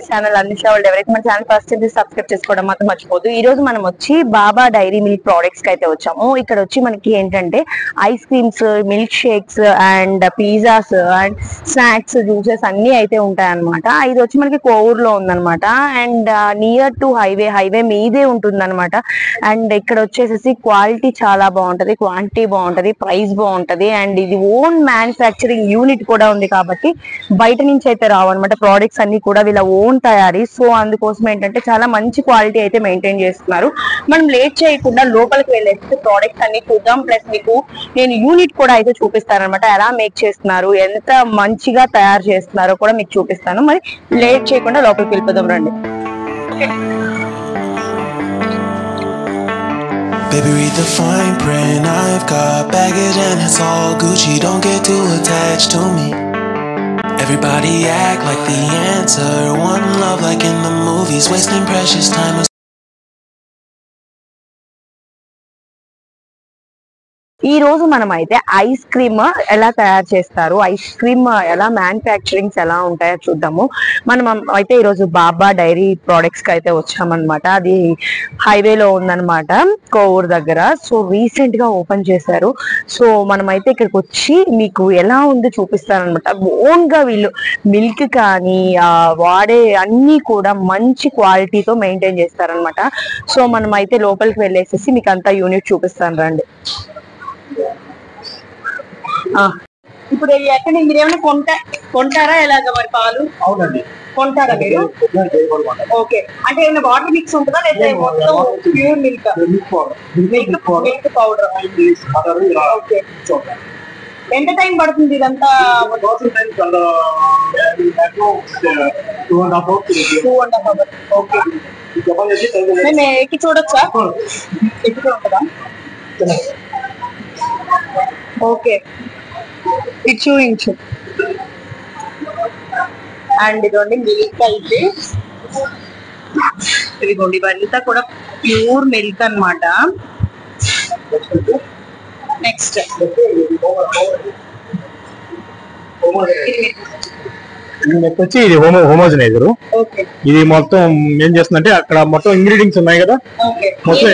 Channel అన్నిషా వాళ్ళు ఎవరైతే మన ఛానల్ ఫస్ట్ సబ్స్క్రైబ్ చేసుకోవడం మాత్రం మర్చిపోదు. ఈ రోజు మనం వచ్చి బాబా డైరీ మిల్క్ ప్రోడక్ట్స్ కి అయితే వచ్చాము. ఇక్కడ వచ్చి మనకి ఏంటంటే ice creams, milk shakes and pizzas and snacks, juices అన్ని అయితే ఉంటాయన్నమాట. ఇది వచ్చి మనకి కోవూరులో ఉందన్నమాట. అండ్ నియర్ టు హైవే మీదే ఉంటుందన్నమాట. అండ్ ఇక్కడ వచ్చేసి క్వాలిటీ చాలా బాగుంటది, క్వాంటిటీ బాగుంటది, ప్రైస్ బాగుంటది. అండ్ ఇది ఓన్ మ్యానుఫ్యాక్చరింగ్ యూనిట్ కూడా ఉంది కాబట్టి బయట నుంచి అయితే రావన్నమాట. ప్రోడక్ట్స్ అన్ని కూడా వీళ్ళ ఓన్ తయారీ. సో అందుకోసం ఏంటంటే చాలా మంచి క్వాలిటీ అయితే మెయింటైన్ చేస్తున్నారు. మనం లేట్ చేయకుండా లోపలికి వెళ్ళేసి ప్రోడక్ట్స్ అన్ని చూద్దాం. ప్లస్ మీకు నేను యూనిట్ కూడా అయితే చూపిస్తాను అనమాట. ఎలా మేక్ చేస్తున్నారు, ఎంత మంచిగా తయారు చేస్తున్నారో కూడా మీకు చూపిస్తాను. మరి లేట్ చేయకుండా లోపలికి వెళ్ళిపోదాం రండి. Baby, read the fine print. I've got baggage and it's all Gucci. Don't get too attached to me. Everybody act like the answer. One love like in the movies. Wasting precious time. ఈ రోజు మనం అయితే ice cream ఎలా తయారు చేస్తారు, ice cream ఎలా manufacturings ఎలా ఉంటాయో చూద్దాము. మనం అయితే ఈరోజు బాబా డైరీ ప్రోడక్ట్స్ కి అయితే వచ్చామన్నమాట. అది హైవేలో ఉందన్నమాట, కోవూరు దగ్గర. సో రీసెంట్ గా ఓపెన్ చేశారు. సో మనం అయితే ఇక్కడికి వచ్చి మీకు ఎలా ఉందో చూపిస్తారనమాట. ఓన్ గా వీళ్ళు మిల్క్ కానీ వాడే అన్ని కూడా మంచి క్వాలిటీతో మెయింటైన్ చేస్తారనమాట. సో మనం అయితే లోపలికి వెళ్ళేసేసి మీకు అంతా యూనిట్ చూపిస్తాను రండి. ఇప్పుడు ఎక్కడ మీరేమైనా కొంటారా ఎలాగ మరి పాలు? అవునండి, కొంటారా మీరు? ఓకే, అంటే ఏమైనా వాటర్ మిక్స్ ఉంటుందా లేదా మొత్తం pure milk? Milk powder. Okay, ఎంత టైం పడుతుంది ఇదంతా? 2.5 hours. ఓకే, మేము ఎక్కి చూడొచ్చా? ఎక్కి ఉంటుందా? ఓకే, ఇది చూపించు. అండ్ ఇదిగోండి మిల్క్ అయితే, ఇదిగోండి ఇవంతా కూడా ప్యూర్ మిల్క్ అన్నమాట. నెక్స్ట్ వచ్చి ఇది హోమోజనైజర్. ఇది మొత్తం ఏం చేస్తుందంటే అక్కడ మొత్తం ఇంగ్రీడియంట్స్ ఉన్నాయి కదా, మొత్తం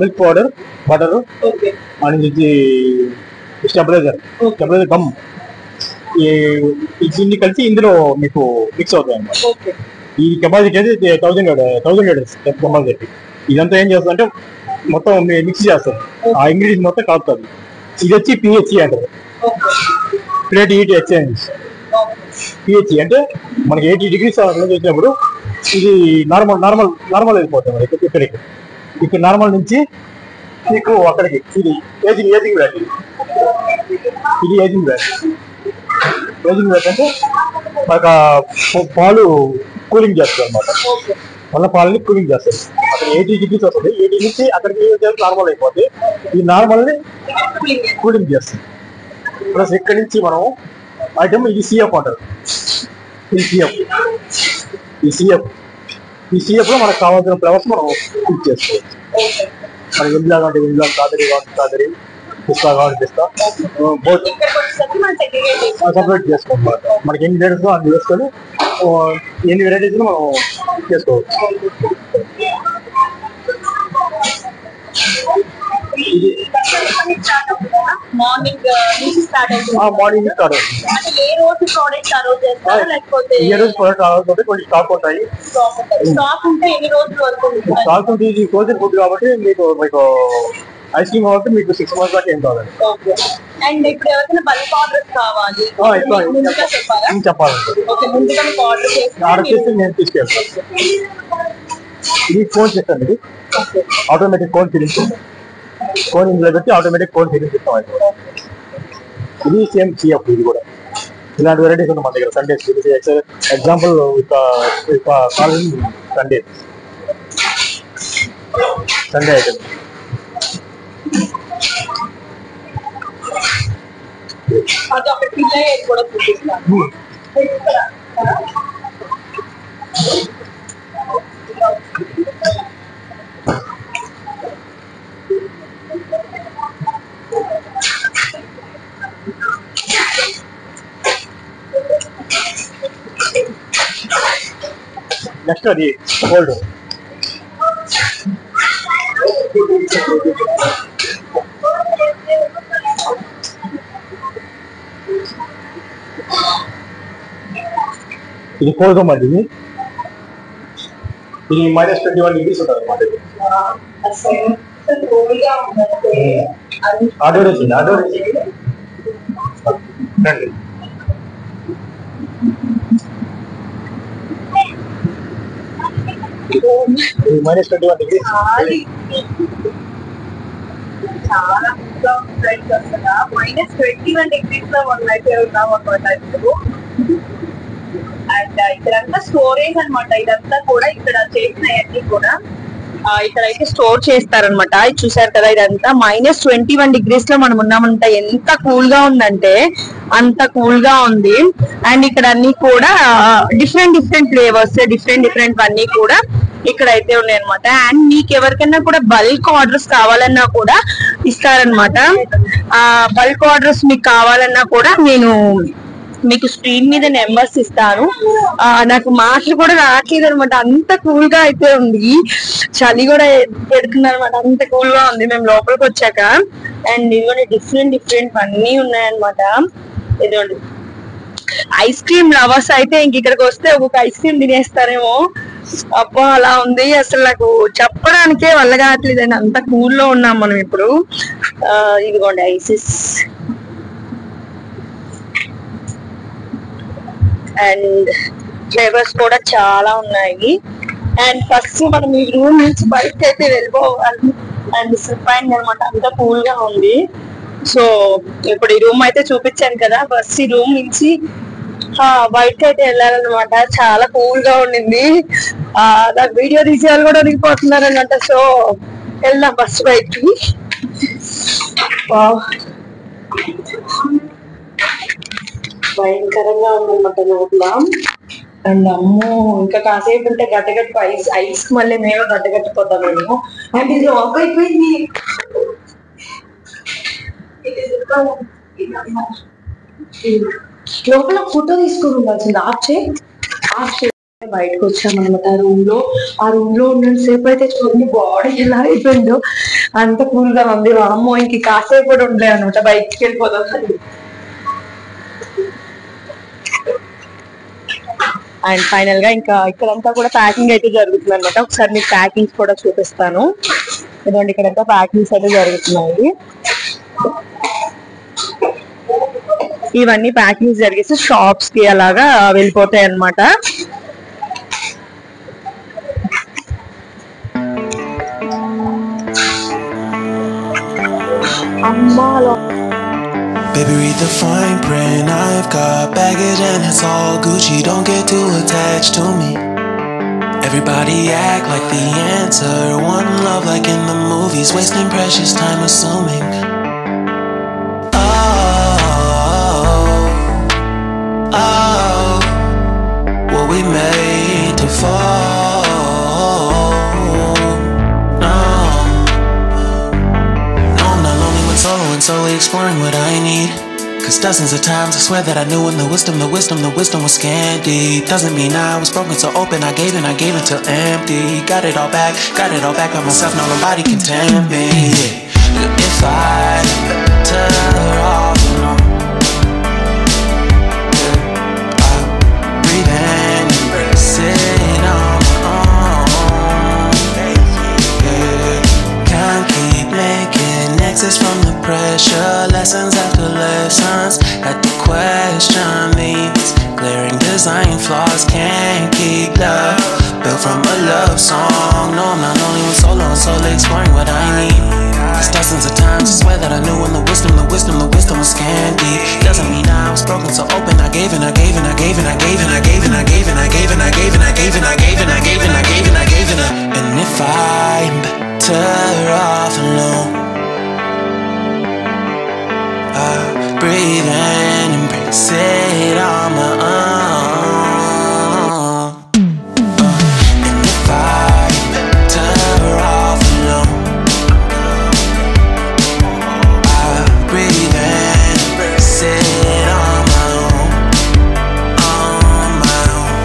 మిల్క్ పౌడర్, బటర్ నుంచి స్టెబిలైజర్ గమ్, ఇన్ని కలిసి ఇందులో మీకు మిక్స్ అవుతాయి అన్నమాట. ఈ కెపాసిటీ అయితే 1000 లీటర్స్ కెపాసిటీ. ఇదంతా ఏం చేస్తుందంటే మొత్తం మిక్స్ చేస్తారు, ఆ ఇంగ్రీడియంట్స్ మొత్తం కలుపుతుంది. ఇది వచ్చి పిహెచ్ఈ అంటారు, ప్లేట్ హీట్ ఎక్స్చేంజ్. పిహెచ్ఈ అంటే మనకి 80 degrees వచ్చినప్పుడు ఇది నార్మల్ అయిపోతుంది ఇక్కడికి. ఇక్కడ నార్మల్ నుంచి మీకు అక్కడికి ఇది ఏజింగ్ బ్యాట్. ఇది ఏజింగ్ బ్యాట్ అంటే మనకు పాలు కూలింగ్ చేస్తారు అన్నమాట. మళ్ళీ పాలని కూలింగ్ చేస్తారు. అక్కడ 80 degrees వస్తుంది, 80 నుంచి అక్కడికి నార్మల్ అయిపోతుంది. ఈ నార్మల్ని కూలింగ్ చేస్తుంది. ప్లస్ ఇక్కడి నుంచి మనం ఐటమ్ ఇది సిఎఫ్ అంటారు. ఈ సిఎఫ్ లో మనకు కావాల్సిన ఫ్లేవర్స్ మనం కుక్ చేసుకోవచ్చు. మనకి వెనిలా కావాలి వెనిలా, స్ట్రాబెరీ కావాలి స్ట్రాబెరీ, పిస్తా కావాలి పిస్తా, బోత్ సపరేట్ చేసుకోవాలి. మనకి ఎన్ని వెరైటీస్ అన్ని వేసుకొని ఎన్ని వెరైటీస్ మనం చేసుకోవచ్చు. మార్నింగ్ స్టార్ట్ అవుతుంది. ఏ రోజు ప్రోడక్ట్ కొన్ని స్టాక్ ఉంటాయి. స్టాక్ ఉంటే ఎన్ని రోజులు వరకు? స్టాక్ ఉంటే ఇది ఫ్రోజన్ ఫుడ్ కాబట్టి మీకు ఐస్ క్రీమ్ కాబట్టి మీకు 6 months దాకా ఏం కావాలి. అండ్ ఇప్పుడు ఎవరికైనా బల్క్ ఆర్డర్స్ కావాలి చెప్పాలండి, ఆర్డర్ చేసి నేను తీసుకెళ్తాను. ఇది ఫోన్ చేస్తాను, ఇది ఆటోమేటిక్ కోన్ ఫిలింగ్. కోన్ ఇందులో పెట్టి ఆటోమేటిక్ కోన్ ఫిలింగ్ ఇస్తాం. ఇది సేమ్ సిఎఫ్. ఇది కూడా ఇలాంటి వెరైటీస్ ఉన్నాయి మన దగ్గర. Sundays example calling Sunday item. అది ఒక పిల్ల కూడా చూపిస్తాను. నెక్స్ట్ అది కోల్డ్. ఇది కోల్డ్ రూమ్ అండి. ఇది -21 degrees ఉంటుంది అన్నమాట. ఆర్డర్ వచ్చింది రండి. ఇది -21 degrees. చాలా -21 degrees లో మనం అయితే ఉన్నాం అన్నమాట ఇప్పుడు. అండ్ ఇక్కడంతా స్టోరేజ్ అనమాట. ఇదంతా కూడా ఇక్కడ చేసినవన్నీ కూడా ఇక్కడైతే స్టోర్ చేస్తారనమాట. ఇది చూసారు కదా, ఇదంతా -21 degrees లో మనం ఉన్నామంట. ఎంత కూల్ గా ఉందంటే అంత కూల్ గా ఉంది. అండ్ ఇక్కడ అన్ని కూడా డిఫరెంట్ ఫ్లేవర్స్, డిఫరెంట్ అన్ని కూడా ఇక్కడైతే ఉన్నాయి అనమాట. అండ్ మీకు ఎవరికైనా కూడా బల్క్ ఆర్డర్స్ కావాలన్నా కూడా ఇస్తారనమాట. బల్క్ ఆర్డర్స్ మీకు కావాలన్నా కూడా నేను మీకు స్క్రీన్ మీద నెంబర్స్ ఇస్తాను. నాకు మాటలు కూడా రావట్లేదు అనమాట, అంత కూల్ గా అయితే ఉంది. చలి కూడా పెడుతుంది అనమాట, అంత కూల్ గా ఉంది మేము లోపలికి వచ్చాక. అండ్ ఇదిగోండి డిఫరెంట్ అన్నీ ఉన్నాయన్నమాట. ఇదిగోండి ఐస్ క్రీమ్ లవర్స్ అయితే ఇంక ఇక్కడికి వస్తే ఒక్కొక్క ఐస్ క్రీమ్ తినేస్తారేమో. అబ్బా అలా ఉంది, అసలు నాకు చెప్పడానికే వల్ల కావట్లేదండి, అంత కూల్లో ఉన్నాం మనం ఇప్పుడు. ఇదిగోండి ఐసిస్ అండ్ ఫ్లేవర్స్ కూడా చాలా ఉన్నాయి. అండ్ ఫస్ట్ మనం ఈ రూమ్ నుంచి బయటకి అయితే వెళ్ళిపోవాలి. అండ్ డిసప్పాయింట్ అనమాట, అంత కూల్ గా ఉంది. సో ఇప్పుడు ఈ రూమ్ అయితే చూపించాను కదా, ఫస్ట్ ఈ రూమ్ నుంచి బయటకి అయితే వెళ్ళాలన్నమాట. చాలా కూల్ గా ఉండింది. నాకు వీడియో తీసే వాళ్ళు కూడా దిగిపోతున్నారు అనమాట. సో వెళ్దాం ఫస్ట్ బయటకి. భయంకరంగా ఉందన్నమాట లోపల. అండ్ అమ్మో ఇంకా కాసేపు ఉంటే గడ్డగట్టు ఐస్ మళ్ళీ మేము గడ్డగట్టిపోతామేమో. అండ్ ఇది ఆఫ్ అయిపోయింది. లోపల ఫోటో తీసుకొని ఉండాల్సింది. ఆఫ్ బయటకు వచ్చామన్నమాట ఆ రూమ్ లో ఉన్న సేపు అయితే చూడండి బాడీ ఎలా అయిపోయిందో, అంత కూల్ గా ఉంది. అమ్మో ఇంక కాసేపు కూడా ఉండలే అనమాట, బయటికి వెళ్ళిపోతాం. అండ్ ఫైనల్ గా ఇంకా ఇక్కడంతా కూడా ప్యాకింగ్ అయితే జరుగుతుంది అనమాట. ఒకసారి మీకు ప్యాకింగ్స్ కూడా చూపిస్తాను. ఇదండి ఇక్కడంతా ప్యాకింగ్స్ అయితే జరుగుతున్నాయి. ఇవన్నీ ప్యాకింగ్స్ జరిగేసి షాప్స్ కి అలాగా వెళ్ళిపోతాయి అన్నమాట. Baby, read the fine print. I've got baggage and it's all Gucci. Don't get too attached to me. Everybody act like the answer. One love like in the movies. Wasting precious time assuming. Oh, what we made to fall. No, I'm not lonely when solo and solely exploring what I need. Cause dozens of times I swear that I knew when the wisdom was scanty. Doesn't mean I was broken so open, I gave it till empty. Got it all back by myself, now nobody can tempt me. If I turn off, you know, I breathe in and sit on my own. Can't keep making exits from the pressure. Lessons after lessons, had to question these glaring design flaws. Can't keep love built from a love song. No, I'm not only with solo and solely exploring what I need. Cause dozens of times I swear that I knew when the wisdom was scanty. Doesn't mean I was broken so open, I gave and I gave and I gave and I gave and I gave and I gave and I gave and I gave and I gave and I gave and I gave and I gave and I gave and I. And if I'm better off alone, I breathe in and embrace it on my own. And if I'm better off alone, I breathe in and embrace it on my own. On my own.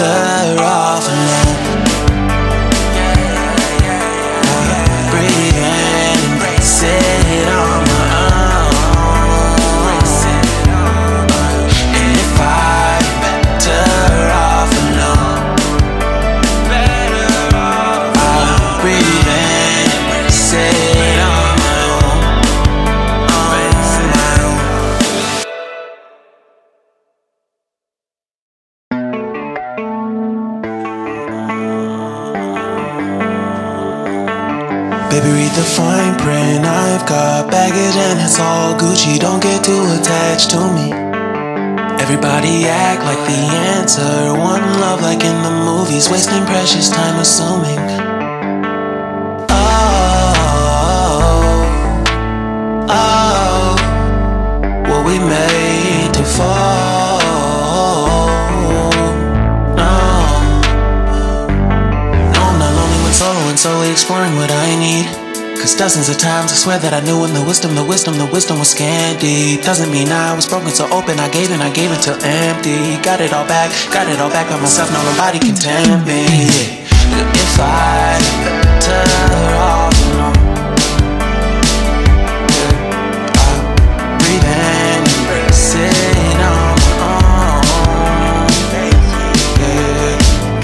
better off alone. Breathe in, embrace it on my own. And if I'm better off alone, I'll breathe in, embrace it on my own. Baby, read the fine print. I've got baggage and it's all Gucci. Don't get too attached to me. Everybody act like the answer. One love like in the movies. Wasting precious time assuming. Oh, were we made to fall? No, I'm not lonely when solo and solely exploring what I need. Cause dozens of times I swear that I knew when the wisdom was scanty. Doesn't mean I was broken, so open. I gave it till empty. Got it all back by myself. Now nobody can tempt me. If I better off alone, I'll breathe in, embrace it on my own.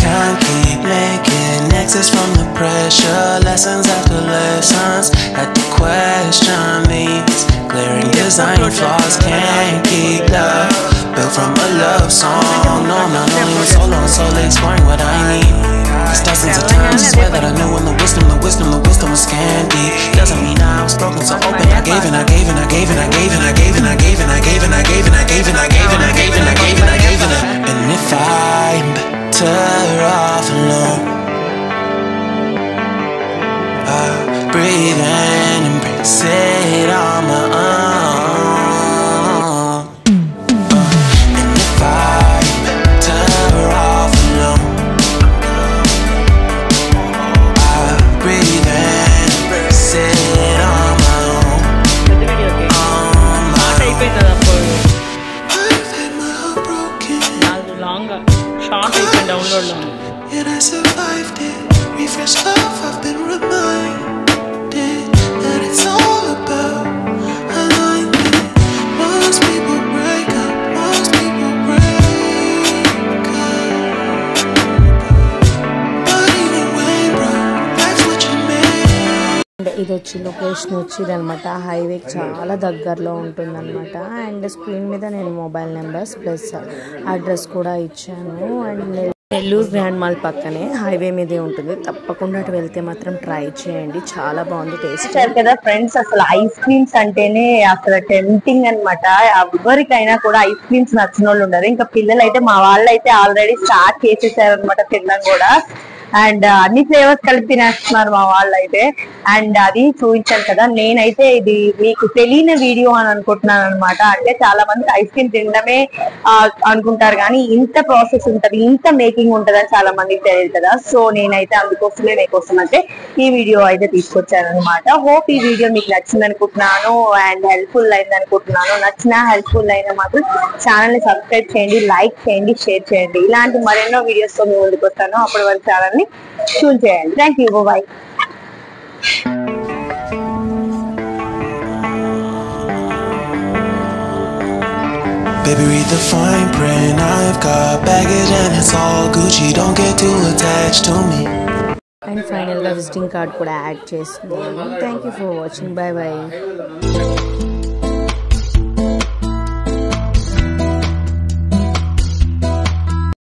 Can't keep making exits from the pressure. Lessons after lessons, had to question these glaring design flaws. Can't keep love built from a love song. No, I'm not only with solo and solely exploring what I need. Cause dozens of times I swear that I knew when the wisdom was scanty. Doesn't mean I was broken, so open. I gave and I gave and I gave and I gave and I gave and I gave and I gave and I gave and I gave and I gave and I gave and I gave and I gave and I. And if I'm better off alone, I'll breathe in, embrace it on my own. And if I'm better off alone, I'll breathe in, embrace it on my own. I've had my heart broken, yet I survived it. Refresh love, I've been reminded that it's all about alignment. Most people break up, most people break up. But even when broke, that's what you made. ఇది వచ్చి location వచ్చిందనమాట. హైవేకి చాలా దగ్గరలో ఉంటుందన్నమాట. And screen మీద నేను mobile numbers plus address కూడా ఇచ్చాను. అండ్ నెల్లూరు గ్రాండ్ మాల్ పక్కనే హైవే మీదే ఉంటుంది. తప్పకుండా అటు వెళ్తే మాత్రం ట్రై చేయండి, చాలా బాగుంది టేస్ట్. కదా ఫ్రెండ్స్, అసలు ఐస్ క్రీమ్స్ అంటేనే అసలు టెంప్టింగ్ అనమాట. ఎవరికైనా కూడా ఐస్ క్రీమ్స్ నచ్చిన వాళ్ళు ఉండరు. ఇంకా పిల్లలు అయితే మా వాళ్ళు అయితే ఆల్రెడీ స్టార్ట్ చేసేసారు అనమాట తినడం కూడా. అండ్ అన్ని ఫ్లేవర్స్ కలిపి తినేస్తున్నారు మా వాళ్ళు అయితే. అండ్ అది చూపించాను కదా, నేనైతే ఇది మీకు తెలియని వీడియో అని అనుకుంటున్నాను అనమాట. అంటే చాలా మంది ఐస్ క్రీమ్ తినడమే అనుకుంటారు, కానీ ఇంత ప్రాసెస్ ఉంటది, ఇంత మేకింగ్ ఉంటది అని చాలా మందికి తెలియదు కదా. సో నేనైతే అందుకోసమే మీకోసం అయితే ఈ వీడియో అయితే తీసుకొచ్చాను అనమాట. హోప్ ఈ వీడియో మీకు నచ్చింది అనుకుంటున్నాను అండ్ హెల్ప్ఫుల్ అయింది అనుకుంటున్నాను. నచ్చినా హెల్ప్ఫుల్ అయినా మాత్రం ఛానల్ ని సబ్స్క్రైబ్ చేయండి, లైక్ చేయండి, షేర్ చేయండి. ఇలాంటి మరెన్నో వీడియోస్ తో మీ ముందుకు వస్తాను. అప్పటి వరకు ఛానల్ ని ట్యూన్ చేయండి. Thank you, bye. Baby, read the fine print. I've got baggage and it's all Gucci. Don't get too attached to me. And ఫైనల్గా విజిటింగ్ కార్డ్ కూడా యాడ్ చేస్తున్నాను. Thank you for watching. Bye bye.